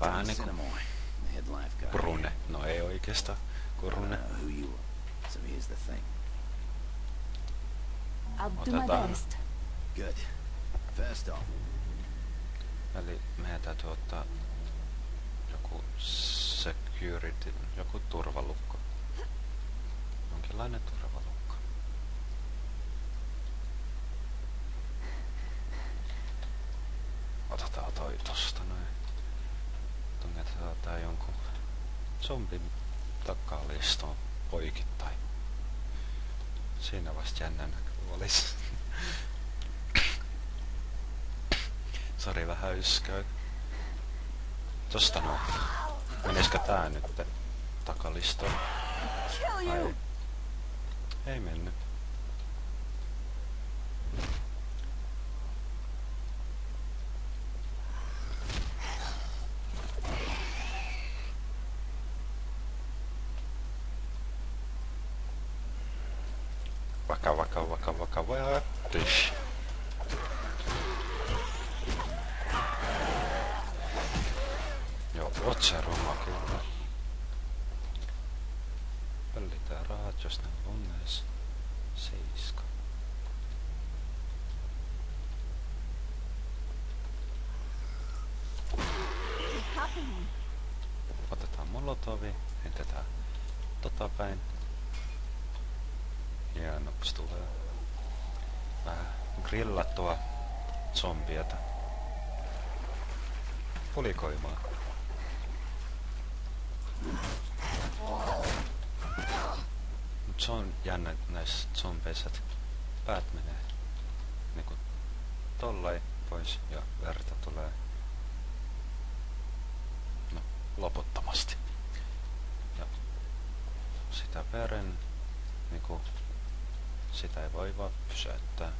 vähän niinku Brune. No ei oikeastaan Brune. So here's the thing. I'll do my Otetaan. best. Good. First off, Eli meidän täytyy ottaa joku security, joku turvalukko. Jonkinlainen turvalukko. Otetaan toi tosta noin. Tungetaan tää jonkun zombin takalistoon poikittain. Siinä vasta jännä näkyy olis. Sari vähän yskäy. Tosta noin. Menisikö tää nyt takalistoon? Kill you! Ei mennyt. Vakava. Tish. Joo, Watcheroma kyllä. Pöllitään rahat, jos ne on edes 7. What's happening? Otetaan molotovi, heitetään tota päin. Hienoksi tulee vähän grillattua zombieta. Pulikoimaan. Mut se on jännä näissä zombeissa, että päät menee niinku tollai pois ja verta tulee no loputtomasti. Ja sitä veren niinku sitä ei voi vaan pysäyttää.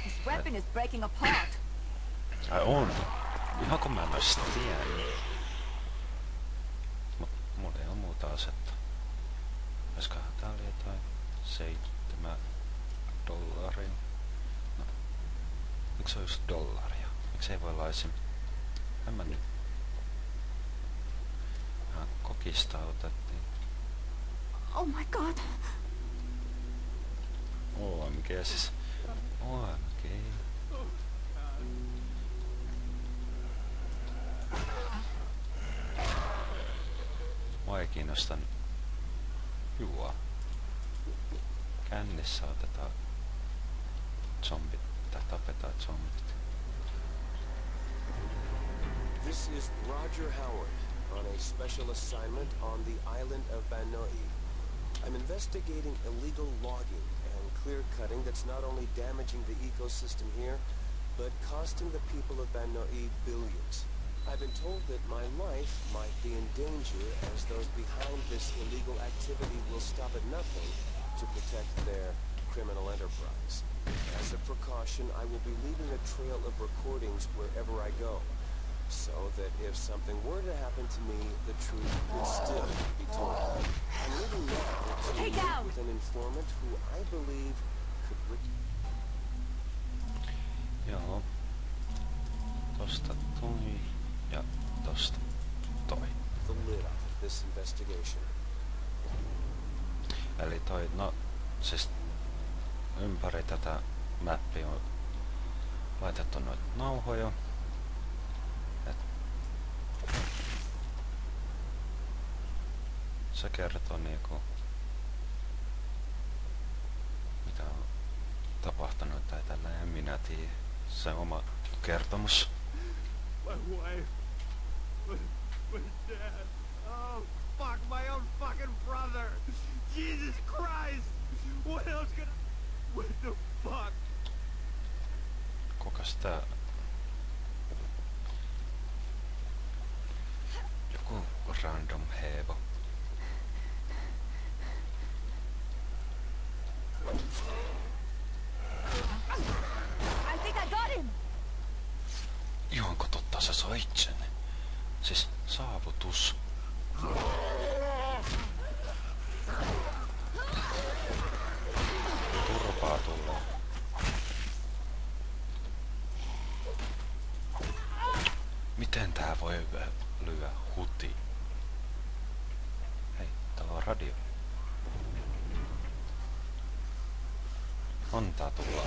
This weapon is breaking apart. Ai on. Ihan kun mä en ois sitä tiennyt. Mut mulla ei oo muuta asetta. Oiskohan tää oli jotain $7. No. Miksi se on just dollaria? Miksi ei voi olla esim... En mä nyt. Ihan kokista otettiin. Oh my god. OMG siis. OMG. Mua ei kiinnosta juo. Kännissä otetaan zombit tai tapetaan zombit. This is Roger Howard on a special assignment on the island of Banoi. I'm investigating illegal logging and clear-cutting that's not only damaging the ecosystem here, but costing the people of Banoi billions. I've been told that my life might be in danger as those behind this illegal activity will stop at nothing to protect their criminal enterprise. As a precaution, I will be leaving a trail of recordings wherever I go, so that if something were to happen to me, the truth would still be told. I'm leaving now to Stay meet down! with an informant who I believe could Joo. Tosta toi ja tosta toi. the lid off of this investigation. Eli toi, no siis ympäri tätä mappia on laitettu noita nauhoja. Et se kertoo niinku mitä on tapahtunut tai tällä en minä tiedä. Se oma kertomus. My wife was dead. Oh, fuck, my own fucking brother. Jesus Christ. What else could I... What the fuck? Kukas tää? Joku random heevo. I think I got him. Juonko totta sä soit sen? Siis saavutus. Turpaa tulee. Miten tää voi lyö huti? Hei, täällä on radio. Antaa tulla.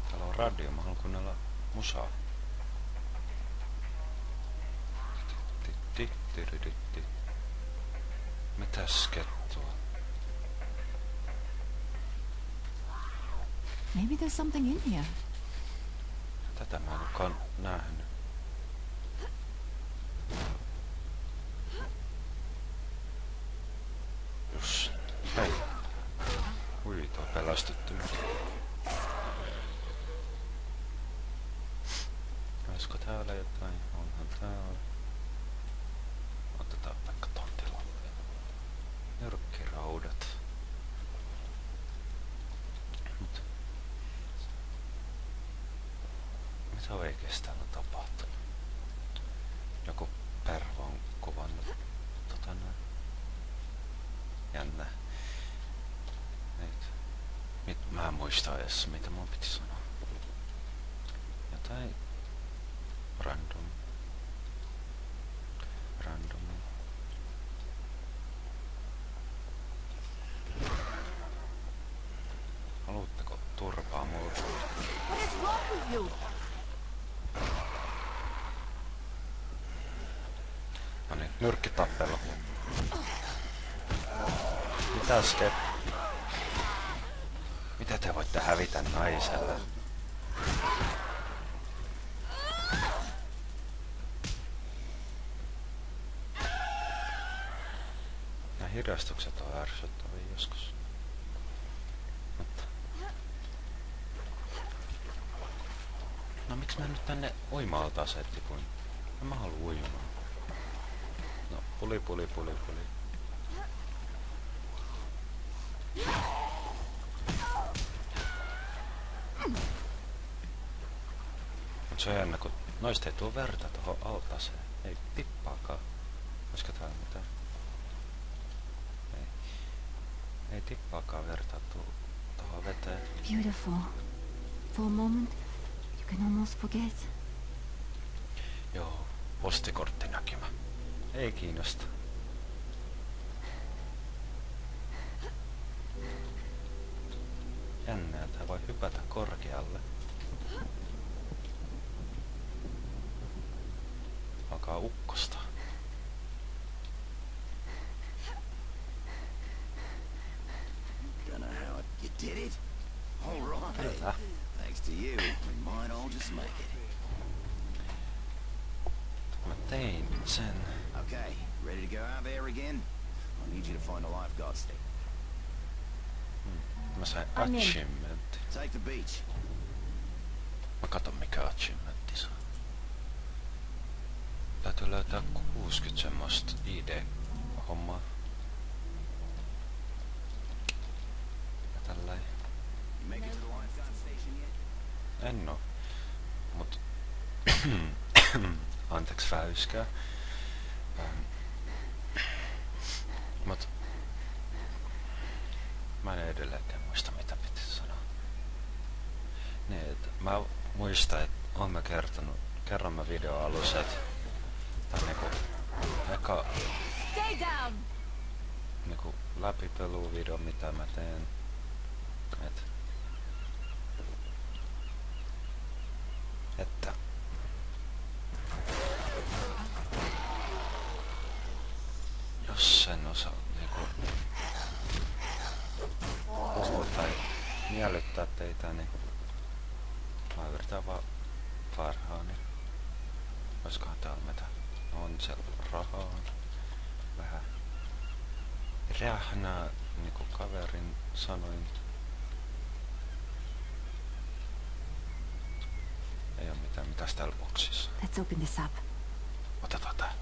Täällä on radio, mä haluan kuunnella musaa. Mitäs kettua? Maybe there's something in here. Tätä mä en olekaan nähnyt. Just. Hei. Ui, tuo pelästytty. Olisiko täällä jotain? Onhan täällä. Otetaan vaikka ton tilalle. Nyrkkiraudat. Mut. Mitä oikeesti täällä on tapahtunut? Joku pervo on kuvannut jännä. Mä en muista edes mitä mun piti sanoa. Jotain random. Haluatteko turpaa mulle? What is wrong with you? No niin, nyrkkitappelu. Mitäs mitä te voitte hävitä naiselle? Nämä hidastukset on ärsyttäviä joskus. Mutta. No miksi mä nyt tänne uima-altaaseen tipuin? En mä halua uimaan. No, puli. Mut se on jännä, kun noista ei tuu verta tohon altaaseen. Ei tippaakaan. Olisiko täällä mitään? Ei tippaakaan verta tuu tohon veteen. Beautiful. For a moment, you can almost forget. Joo, postikorttinäkymä. Ei kiinnosta. Jännää, tää voi hypätä korkealle. Alkaa ukkosta. Don't know how you did it. All right. Mitä? Thanks to you, we might all just make it. Mä tein sen. Okay, ready to go out there again? I need you to find a lifeguard stick. Mä sain I'm in. achievementti. Take the beach. Mä katon mikä achievementti se on. Täytyy löytää 60 semmoista ID-hommaa. Ja tälläin. You make it to the lifeguard station yet? En oo. Mut. Anteeksi väyskää. Mut. Mä en edelleenkään muista mitä piti sanoa. Niin, et mä muistan, että oon mä kerron mä videon alussa, että tää on niinku eka Stay down! niinku läpipeluvideo mitä mä teen. Että jos sen osaa niinku puhua tai miellyttää teitä, niin mä yritän vaan parhaani. Oiskohan täällä mitä? On se rahaa. Vähän rähnää, niinku kaverin sanoin. Ei oo mitään, mitäs täällä boksissa. Let's open this up. Otetaan tää.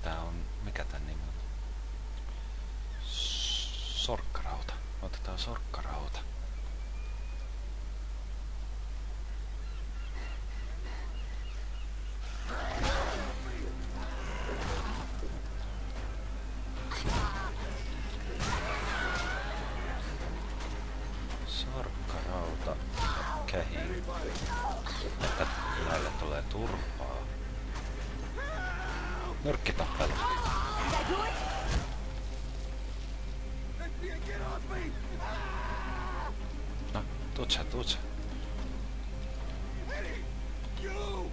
Tää on, mikä tän nimi on? Sorkkarauta. Otetaan sorkkarauta. turpaa. Nyrkkitappelu. No, tuut sä. Joo,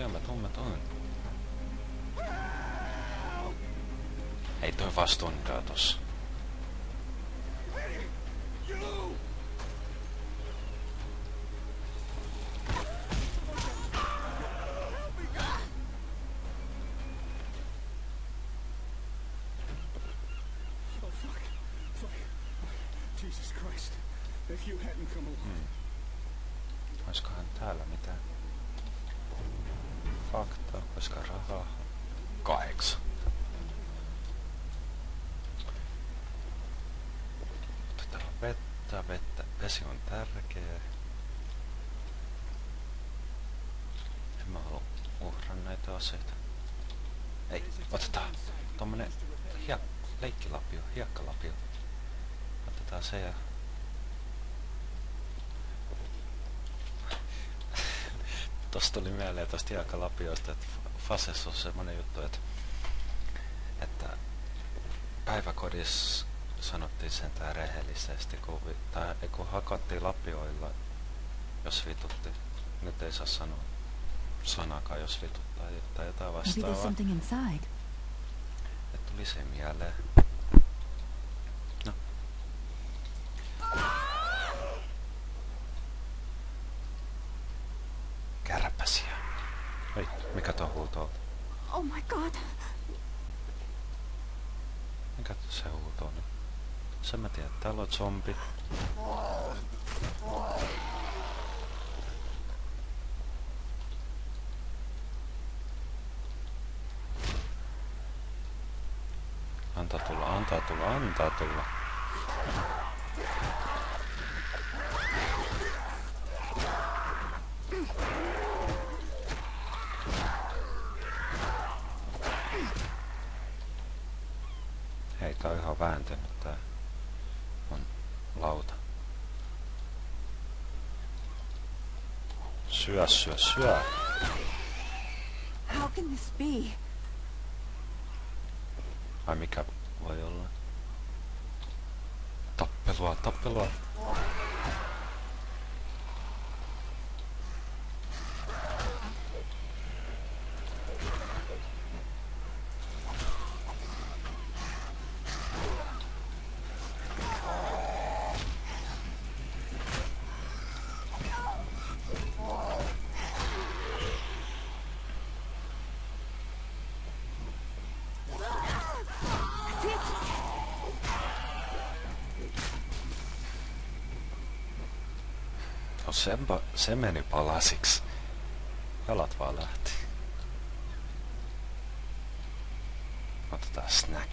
mä tuun. Ei toi vastuunkaan tossa. Jesus Christ. If you hadn't come along. Oiskohan täällä mitään faktaa? Oisko rahaa? 8. Otetaan vettä. Vesi on tärkeä. En mä halua uhraa näitä aseita. Ei, otetaan tommonen leikkilapio, hiekkalapio. Otetaan se ja... Tosta tuli mieleen tosta hiekkalapiosta, että Fases on semmonen juttu, että päiväkodissa sanottiin sentään rehellisesti, kun hakattiin lapioilla, jos vitutti. Nyt ei saa sanoa sanakaan, jos vituttaa tai jotain vastaavaa. Et tuli se mieleen. No. Kärpäsiä. Ei, mikä tuo huutoo? Oh my god. Mikä se huutoo nyt? Sen mä tiedän, täällä on zombi. Antaa tulla. Hei, tää on ihan vääntynyt tää on lauta. Syö. How can this be? Ai mikä voi olla? Tappelua. No se meni palasiksi. Jalat vaan lähti. Otetaan snack.